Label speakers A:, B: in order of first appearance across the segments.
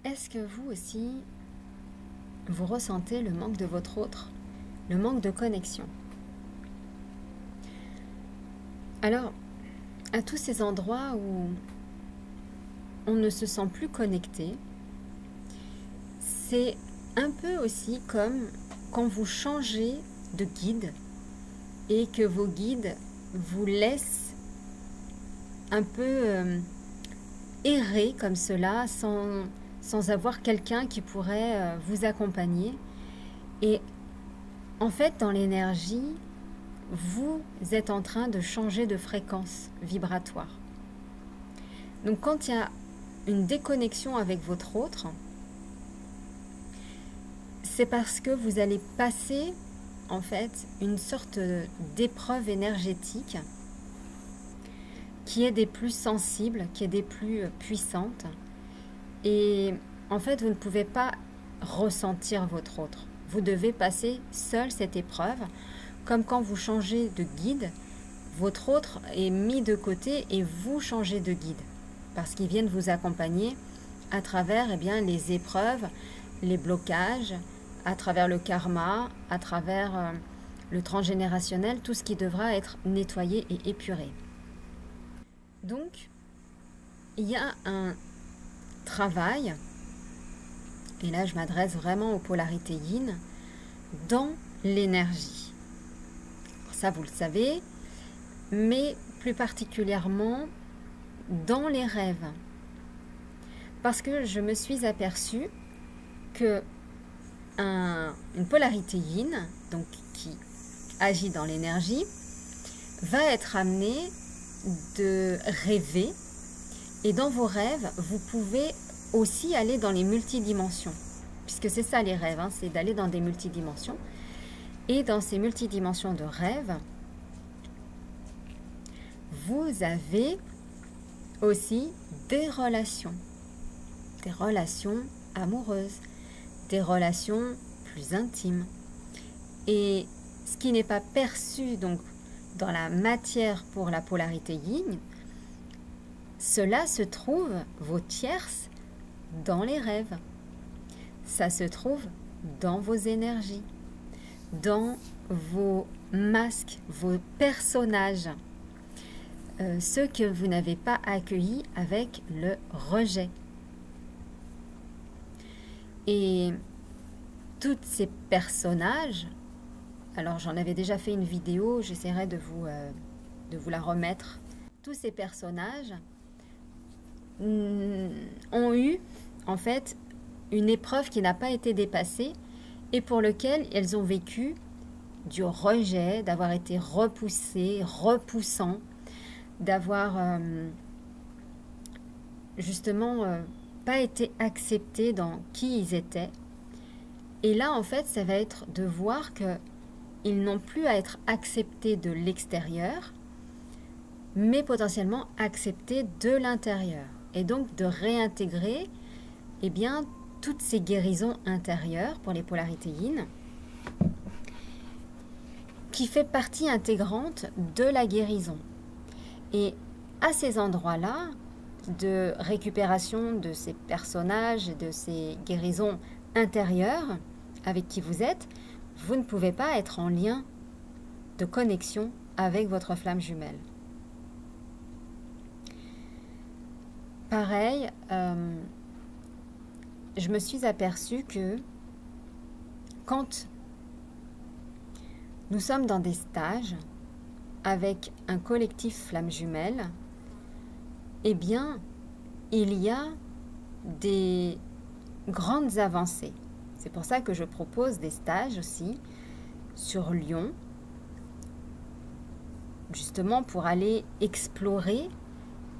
A: est-ce que vous aussi, vous ressentez le manque de votre autre, le manque de connexion? Alors, à tous ces endroits où on ne se sent plus connecté, c'est un peu aussi comme quand vous changez de guide et que vos guides vous laissent un peu errer comme cela sans avoir quelqu'un qui pourrait vous accompagner. Et en fait, dans l'énergie, vous êtes en train de changer de fréquence vibratoire. Donc quand il y a une déconnexion avec votre autre, c'est parce que vous allez passer en fait une sorte d'épreuve énergétique qui est des plus sensibles, qui est des plus puissantes. Et en fait, vous ne pouvez pas ressentir votre autre. Vous devez passer seul cette épreuve, comme quand vous changez de guide, votre autre est mis de côté et vous changez de guide, parce qu'ils viennent vous accompagner à travers les épreuves, les blocages, à travers le karma, à travers le transgénérationnel, tout ce qui devra être nettoyé et épuré. Donc, il y a un travail, et là je m'adresse vraiment aux polarités yin, dans l'énergie. Ça vous le savez, mais plus particulièrement dans les rêves. Parce que je me suis aperçue que une polarité yin, donc qui agit dans l'énergie, va être amenée de rêver. Et dans vos rêves, vous pouvez aussi aller dans les multidimensions. Puisque c'est ça les rêves, c'est d'aller dans des multidimensions. Et dans ces multidimensions de rêves, vous avez aussi des relations amoureuses, des relations plus intimes. Et ce qui n'est pas perçu donc dans la matière pour la polarité yin, cela se trouve, vos tierces, dans les rêves. Ça se trouve dans vos énergies, dans vos masques, vos personnages, ceux que vous n'avez pas accueillis avec le rejet. Et tous ces personnages, alors j'en avais déjà fait une vidéo, j'essaierai de vous la remettre. Tous ces personnages ont eu en fait une épreuve qui n'a pas été dépassée et pour lequel elles ont vécu du rejet, d'avoir été repoussées, repoussant, d'avoir justement pas été acceptés dans qui ils étaient. Et là en fait ça va être de voir que ils n'ont plus à être acceptés de l'extérieur, mais potentiellement acceptés de l'intérieur. Et donc de réintégrer toutes ces guérisons intérieures pour les polarités yin, qui fait partie intégrante de la guérison. Et à ces endroits-là, de récupération de ces personnages et de ces guérisons intérieures avec qui vous êtes, vous ne pouvez pas être en lien de connexion avec votre flamme jumelle. Pareil, je me suis aperçue que quand nous sommes dans des stages avec un collectif flamme jumelle, il y a des grandes avancées. C'est pour ça que je propose des stages aussi sur Lyon, justement pour aller explorer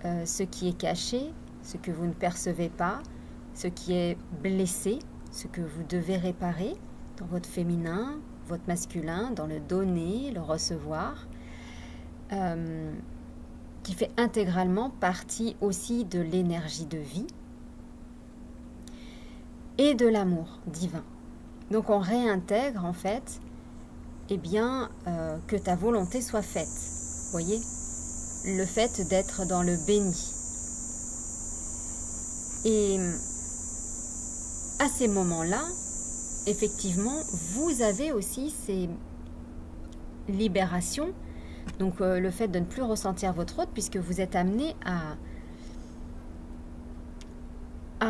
A: ce qui est caché, ce que vous ne percevez pas, ce qui est blessé, ce que vous devez réparer dans votre féminin, votre masculin, dans le donner, le recevoir, qui fait intégralement partie aussi de l'énergie de vie et de l'amour divin. Donc on réintègre en fait que ta volonté soit faite. Vous voyez, le fait d'être dans le béni. Et à ces moments-là, effectivement, vous avez aussi ces libérations. Donc le fait de ne plus ressentir votre autre, puisque vous êtes amené à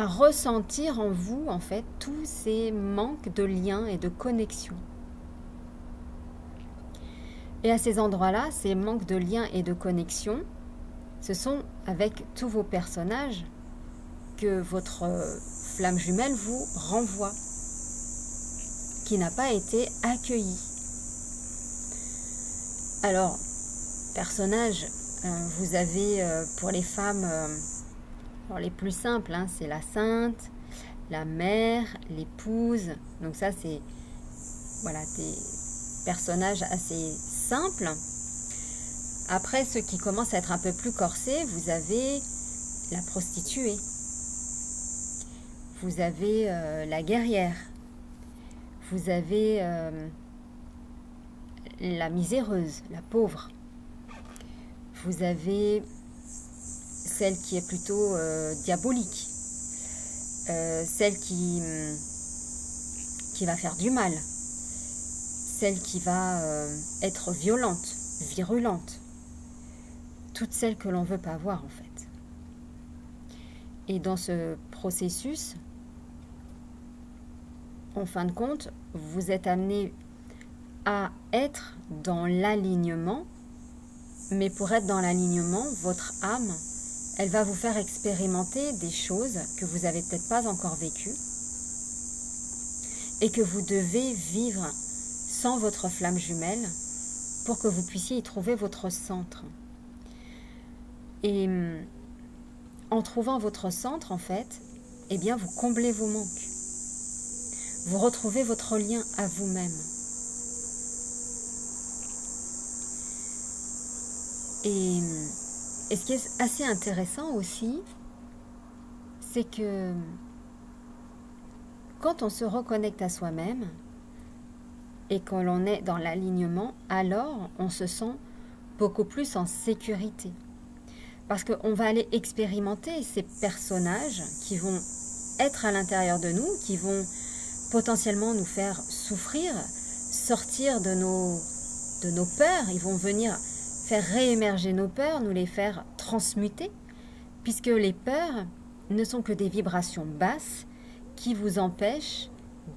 A: ressentir en vous, en fait, tous ces manques de liens et de connexion. Et à ces endroits-là, ces manques de liens et de connexion, ce sont avec tous vos personnages que votre flamme jumelle vous renvoie, qui n'a pas été accueilli. Alors, personnages, vous avez pour les femmes, alors les plus simples, hein, c'est la sainte, la mère, l'épouse. Donc ça, c'est voilà, des personnages assez simples. Après, ceux qui commencent à être un peu plus corsés, vous avez la prostituée. Vous avez la guerrière. Vous avez la miséreuse, la pauvre. Vous avez celle qui est plutôt diabolique. Celle qui va faire du mal. Celle qui va être violente, virulente. Toutes celles que l'on ne veut pas voir en fait. Et dans ce processus, en fin de compte, vous êtes amené à être dans l'alignement, mais pour être dans l'alignement, votre âme, elle va vous faire expérimenter des choses que vous n'avez peut-être pas encore vécues et que vous devez vivre sans votre flamme jumelle pour que vous puissiez y trouver votre centre. Et en trouvant votre centre, en fait, eh bien, vous comblez vos manques. Vous retrouvez votre lien à vous-même. Et ce qui est assez intéressant aussi, c'est que quand on se reconnecte à soi-même et que l'on est dans l'alignement, alors on se sent beaucoup plus en sécurité. Parce qu'on va aller expérimenter ces personnages qui vont être à l'intérieur de nous, qui vont potentiellement nous faire souffrir, sortir de nos peurs. Ils vont venir faire réémerger nos peurs, nous les faire transmuter, puisque les peurs ne sont que des vibrations basses qui vous empêchent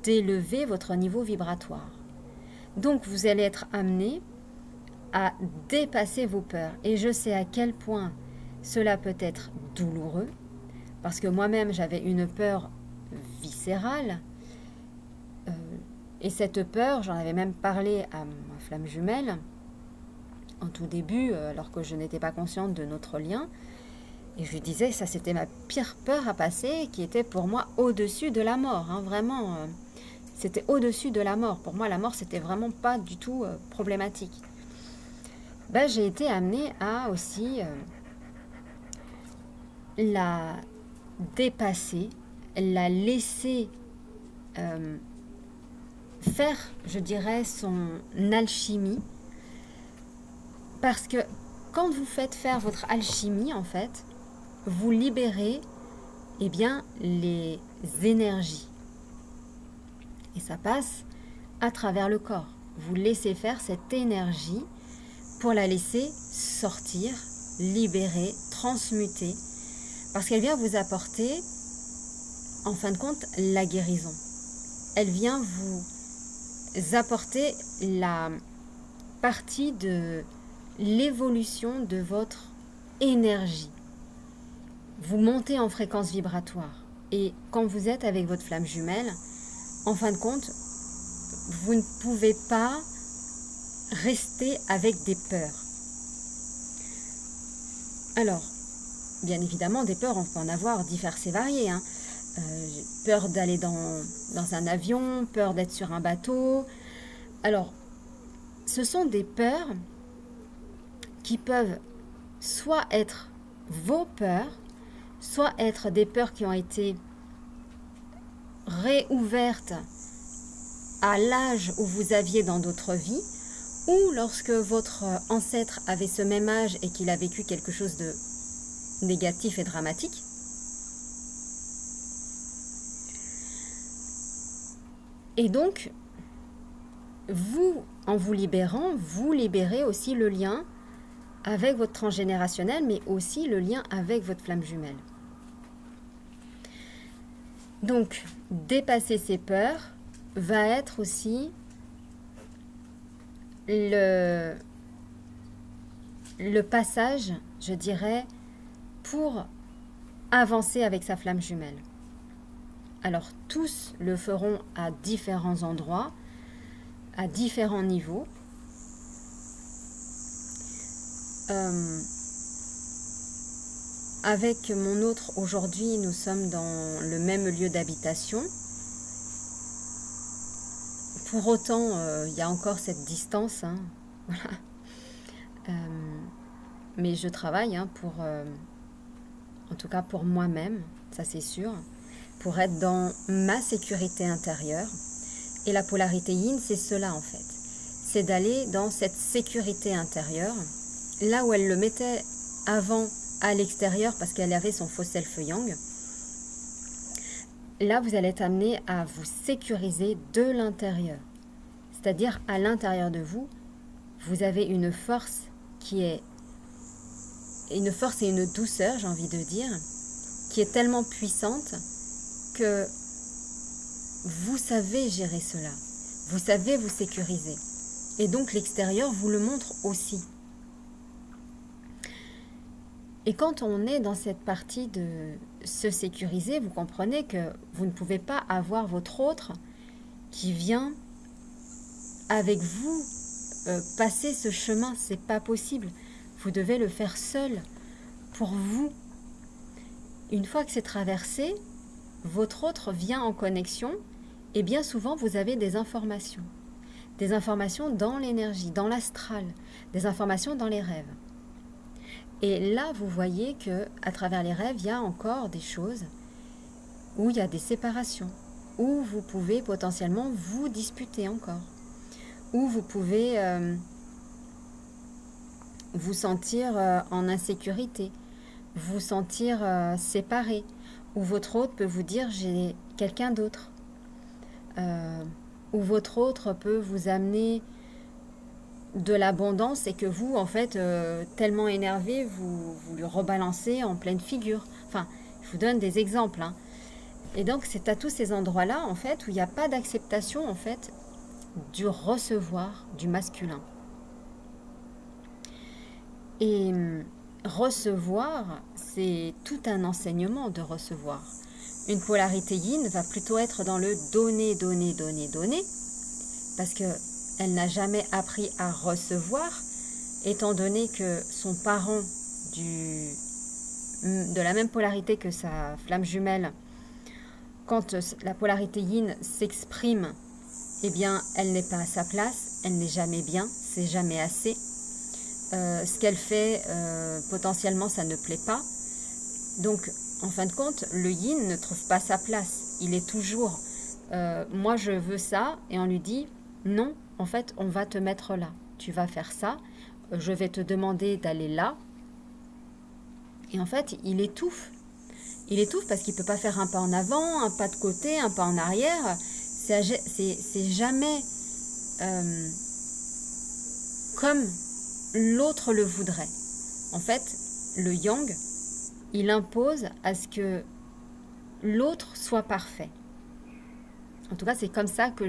A: d'élever votre niveau vibratoire. Donc vous allez être amené à dépasser vos peurs. Et je sais à quel point cela peut être douloureux, parce que moi-même j'avais une peur viscérale, et cette peur, j'en avais même parlé à ma flamme jumelle en tout début, alors que je n'étais pas consciente de notre lien, et je lui disais, ça c'était ma pire peur à passer, qui était pour moi au-dessus de la mort, hein, vraiment, c'était au-dessus de la mort. Pour moi, la mort, c'était vraiment pas du tout problématique. Ben, j'ai été amenée à aussi la dépasser, la laisser faire, je dirais, son alchimie. Parce que quand vous faites faire votre alchimie, en fait, vous libérez, eh bien, les énergies. Et ça passe à travers le corps. Vous laissez faire cette énergie pour la laisser sortir, libérer, transmuter, parce qu'elle vient vous apporter, en fin de compte, la guérison. Elle vient vous apporter la partie de l'évolution de votre énergie. Vous montez en fréquence vibratoire. Et quand vous êtes avec votre flamme jumelle, en fin de compte, vous ne pouvez pas rester avec des peurs. Alors, bien évidemment, des peurs, on peut en avoir diverses et variées. Hein. Peur d'aller dans un avion, peur d'être sur un bateau. Alors, ce sont des peurs qui peuvent soit être vos peurs, soit être des peurs qui ont été réouvertes à l'âge où vous aviez dans d'autres vies, ou lorsque votre ancêtre avait ce même âge et qu'il a vécu quelque chose de négatif et dramatique. Et donc, vous, en vous libérant, vous libérez aussi le lien avec votre transgénérationnel, mais aussi le lien avec votre flamme jumelle. Donc, dépasser ses peurs va être aussi le passage, je dirais, pour avancer avec sa flamme jumelle. Alors, tous le feront à différents endroits, à différents niveaux. Avec mon autre, aujourd'hui, nous sommes dans le même lieu d'habitation. Pour autant, il y a encore cette distance. Hein, voilà. Mais je travaille pour, en tout cas pour moi-même, ça c'est sûr, pour être dans ma sécurité intérieure. Et la polarité yin, c'est cela en fait. C'est d'aller dans cette sécurité intérieure, là où elle le mettait avant à l'extérieur parce qu'elle avait son faux self yang. Là, vous allez être amené à vous sécuriser de l'intérieur. C'est-à-dire, à l'intérieur de vous, vous avez une force qui est... Une force et une douceur, j'ai envie de dire, qui est tellement puissante que vous savez gérer cela. Vous savez vous sécuriser. Et donc, l'extérieur vous le montre aussi. Et quand on est dans cette partie de se sécuriser, vous comprenez que vous ne pouvez pas avoir votre autre qui vient avec vous passer ce chemin. C'est pas possible. Vous devez le faire seul, pour vous. Une fois que c'est traversé, votre autre vient en connexion et bien souvent vous avez des informations. Des informations dans l'énergie, dans l'astral, des informations dans les rêves. Et là, vous voyez que à travers les rêves, il y a encore des choses où il y a des séparations, où vous pouvez potentiellement vous disputer encore, où vous pouvez vous sentir en insécurité, vous sentir séparé, où votre autre peut vous dire j'ai quelqu'un d'autre, où votre autre peut vous amener de l'abondance et que vous, en fait, tellement énervé, vous lui rebalancez en pleine figure. Enfin, je vous donne des exemples. Hein. Et donc, c'est à tous ces endroits-là, en fait, où il n'y a pas d'acceptation, en fait, du recevoir du masculin. Et recevoir, c'est tout un enseignement de recevoir. Une polarité yin va plutôt être dans le donner, donner, donner, donner, parce que elle n'a jamais appris à recevoir, étant donné que son parent de la même polarité que sa flamme jumelle, quand la polarité yin s'exprime, eh bien, elle n'est pas à sa place, elle n'est jamais bien, c'est jamais assez. Ce qu'elle fait, potentiellement, ça ne plaît pas. Donc, en fin de compte, le yin ne trouve pas sa place. Il est toujours, moi je veux ça, et on lui dit, non, en fait, on va te mettre là. Tu vas faire ça, je vais te demander d'aller là. Et en fait, il étouffe. Il étouffe parce qu'il ne peut pas faire un pas en avant, un pas de côté, un pas en arrière. C'est jamais comme l'autre le voudrait. En fait, le yang, il impose à ce que l'autre soit parfait. En tout cas, c'est comme ça que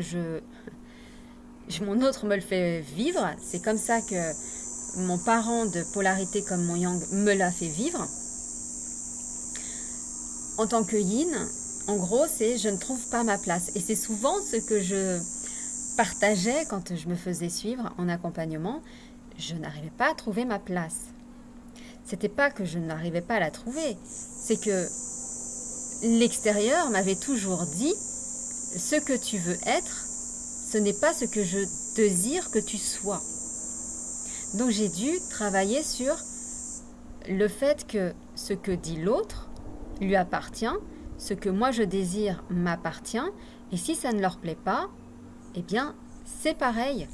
A: mon autre me le fait vivre. C'est comme ça que mon parent de polarité comme mon yang me l'a fait vivre. En tant que yin, en gros, c'est je ne trouve pas ma place. Et c'est souvent ce que je partageais quand je me faisais suivre en accompagnement. Je n'arrivais pas à trouver ma place. C'était pas que je n'arrivais pas à la trouver, c'est que l'extérieur m'avait toujours dit ce que tu veux être, ce n'est pas ce que je désire que tu sois. Donc j'ai dû travailler sur le fait que ce que dit l'autre lui appartient, ce que moi je désire m'appartient, et si ça ne leur plaît pas, eh bien c'est pareil.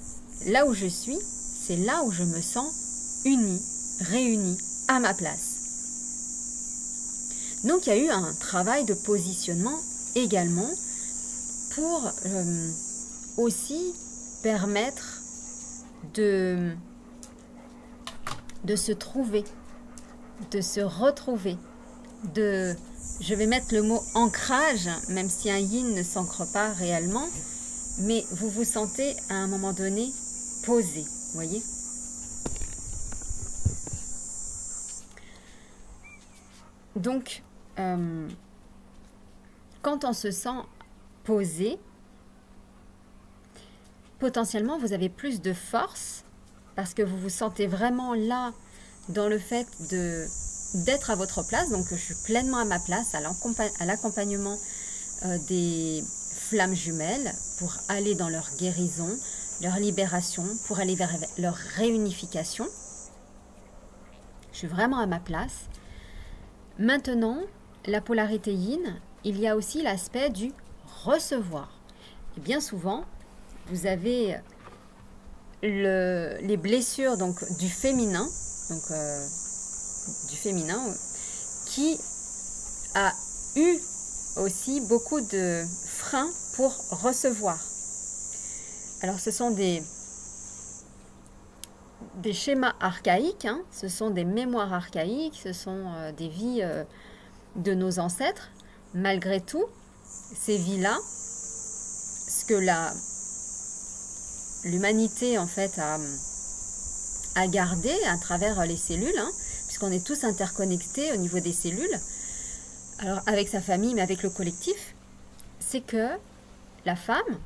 A: Là où je suis, c'est là où je me sens unie, réunie, à ma place. Donc il y a eu un travail de positionnement également pour aussi permettre de se trouver, de se retrouver, je vais mettre le mot ancrage, même si un yin ne s'ancre pas réellement, mais vous vous sentez à un moment donné posé, vous voyez? Donc, quand on se sent posé, potentiellement vous avez plus de force parce que vous vous sentez vraiment là dans le fait d'être à votre place. Donc je suis pleinement à ma place à l'accompagnement des flammes jumelles pour aller dans leur guérison, leur libération, pour aller vers leur réunification. Je suis vraiment à ma place. Maintenant, la polarité yin, il y a aussi l'aspect du recevoir. Et bien souvent, vous avez les blessures donc, du féminin, qui a eu aussi beaucoup de freins pour recevoir. Alors ce sont des schémas archaïques, hein, ce sont des mémoires archaïques, ce sont des vies de nos ancêtres. Malgré tout, ces vies-là, ce que l'humanité en fait a gardé à travers les cellules, hein, puisqu'on est tous interconnectés au niveau des cellules, alors avec sa famille, mais avec le collectif, c'est que la femme,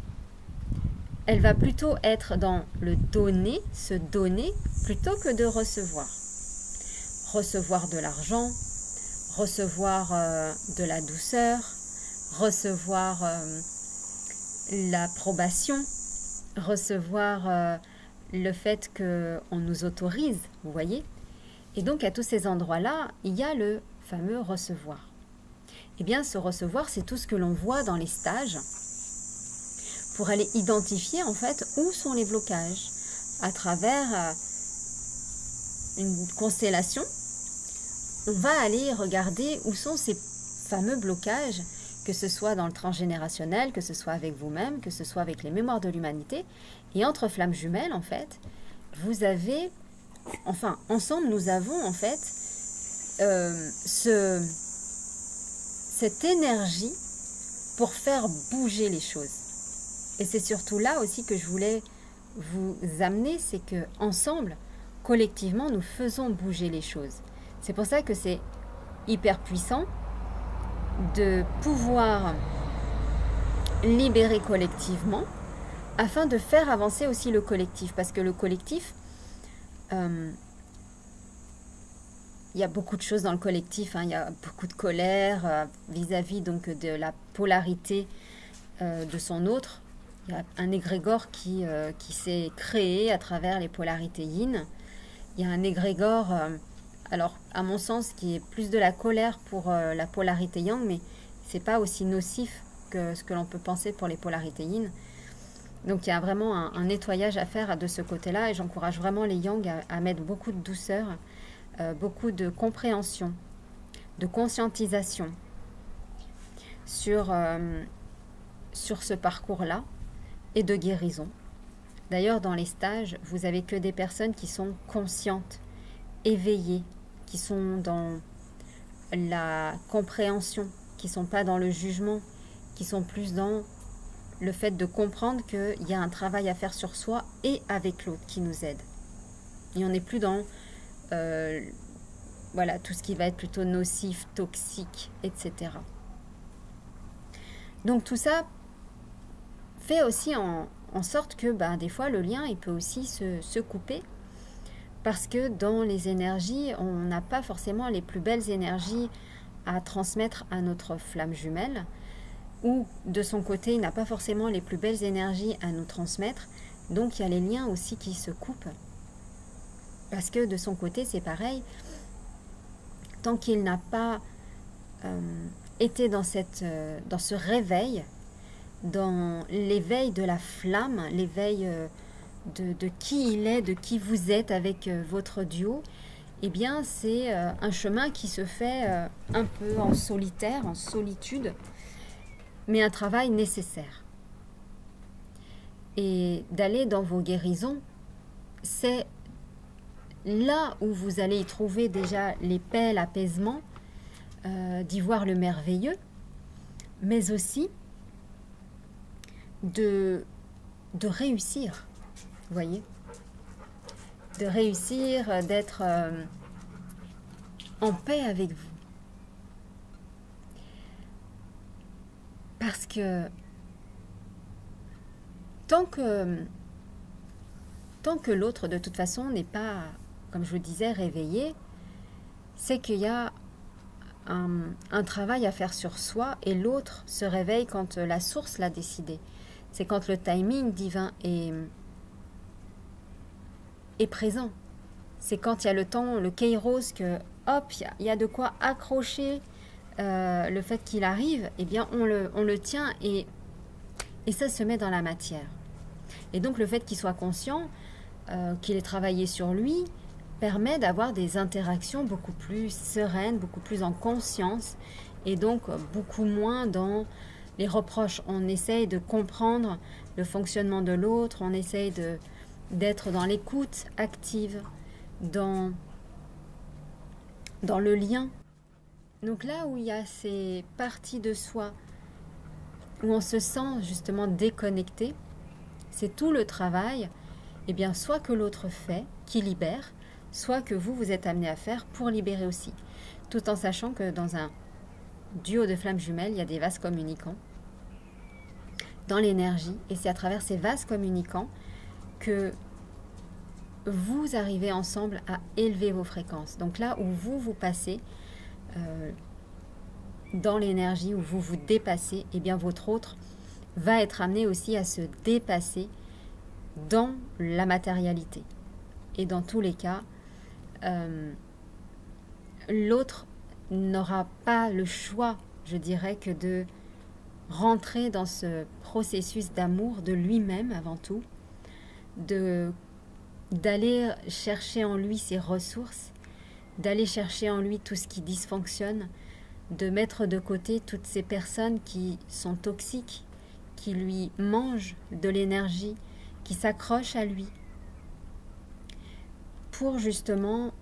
A: elle va plutôt être dans le donner, se donner, plutôt que de recevoir. Recevoir de l'argent, recevoir de la douceur, recevoir l'approbation, recevoir le fait qu'on nous autorise, vous voyez. Et donc à tous ces endroits-là, il y a le fameux recevoir. Eh bien, ce recevoir, c'est tout ce que l'on voit dans les stages pour aller identifier en fait où sont les blocages à travers une constellation. On va aller regarder où sont ces fameux blocages, que ce soit dans le transgénérationnel, que ce soit avec vous-même, que ce soit avec les mémoires de l'humanité. Et entre flammes jumelles, en fait, vous avez, enfin, ensemble, nous avons en fait cette énergie pour faire bouger les choses. Et c'est surtout là aussi que je voulais vous amener, c'est que ensemble, collectivement, nous faisons bouger les choses. C'est pour ça que c'est hyper puissant de pouvoir libérer collectivement afin de faire avancer aussi le collectif. Parce que le collectif, il y a beaucoup de choses dans le collectif, hein. Il y a beaucoup de colère vis-à-vis donc de la polarité de son autre. Il y a un égrégore qui s'est créé à travers les polarités yin. Il y a un égrégore, alors à mon sens, qui est plus de la colère pour la polarité yang, mais c'est pas aussi nocif que ce que l'on peut penser pour les polarités yin. Donc il y a vraiment un nettoyage à faire de ce côté-là, et j'encourage vraiment les yang à mettre beaucoup de douceur, beaucoup de compréhension, de conscientisation sur ce parcours-là et de guérison. D'ailleurs, dans les stages, vous n'avez que des personnes qui sont conscientes, éveillées, qui sont dans la compréhension, qui ne sont pas dans le jugement, qui sont plus dans le fait de comprendre qu'il y a un travail à faire sur soi et avec l'autre qui nous aide. Et on n'est plus dans voilà, tout ce qui va être plutôt nocif, toxique, etc. Donc tout ça fait aussi en sorte que des fois le lien il peut aussi se couper, parce que dans les énergies, on n'a pas forcément les plus belles énergies à transmettre à notre flamme jumelle, ou de son côté il n'a pas forcément les plus belles énergies à nous transmettre. Donc il y a les liens aussi qui se coupent, parce que de son côté c'est pareil, tant qu'il n'a pas été dans ce réveil, dans l'éveil de la flamme, l'éveil de qui il est, de qui vous êtes avec votre duo, eh bien c'est un chemin qui se fait un peu en solitaire, en solitude, mais un travail nécessaire. et d'aller dans vos guérisons. C'est là où vous allez y trouver déjà les paix, l'apaisement, d'y voir le merveilleux, mais aussi de réussir, vous voyez, de réussir, d'être en paix avec vous. Parce que tant que l'autre, de toute façon, n'est pas, comme je vous disais, réveillé, c'est qu'il y a un travail à faire sur soi, et l'autre se réveille quand la source l'a décidé. C'est quand le timing divin est présent. C'est quand il y a le temps, le kairos, que hop, il y a de quoi accrocher le fait qu'il arrive, eh bien on le tient et ça se met dans la matière. Et donc le fait qu'il soit conscient, qu'il ait travaillé sur lui, permet d'avoir des interactions beaucoup plus sereines, beaucoup plus en conscience, et donc beaucoup moins dans les reproches. On essaye de comprendre le fonctionnement de l'autre, on essaye d'être dans l'écoute active, dans le lien. Donc là où il y a ces parties de soi, où on se sent justement déconnecté, c'est tout le travail, eh bien, soit que l'autre fait, qui libère, soit que vous êtes amené à faire pour libérer aussi. Tout en sachant que dans un duo de flammes jumelles, il y a des vases communicants dans l'énergie, et c'est à travers ces vases communicants que vous arrivez ensemble à élever vos fréquences. Donc là où vous passez dans l'énergie, où vous vous dépassez, eh bien votre autre va être amené aussi à se dépasser dans la matérialité. Et dans tous les cas, l'autre n'aura pas le choix, je dirais, que de rentrer dans ce processus d'amour de lui-même avant tout, d'aller chercher en lui ses ressources, d'aller chercher en lui tout ce qui dysfonctionne, de mettre de côté toutes ces personnes qui sont toxiques, qui lui mangent de l'énergie, qui s'accrochent à lui, pour justement,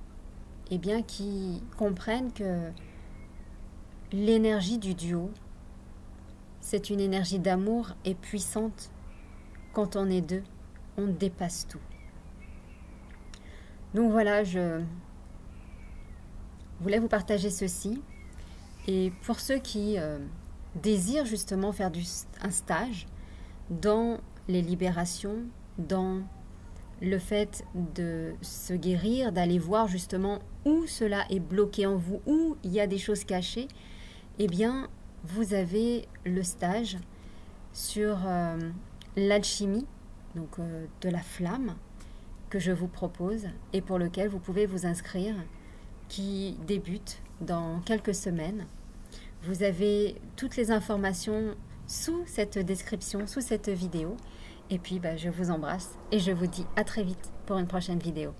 A: eh bien, qu'ils comprennent que l'énergie du duo, c'est une énergie d'amour et puissante. Quand on est deux, on dépasse tout. Donc voilà, je voulais vous partager ceci. Et pour ceux qui désirent justement faire un stage dans les libérations, dans le fait de se guérir, d'aller voir justement où cela est bloqué en vous, où il y a des choses cachées, eh bien, vous avez le stage sur l'alchimie, donc de la flamme, que je vous propose et pour lequel vous pouvez vous inscrire, qui débute dans quelques semaines. Vous avez toutes les informations sous cette description, sous cette vidéo. Et puis, je vous embrasse et je vous dis à très vite pour une prochaine vidéo.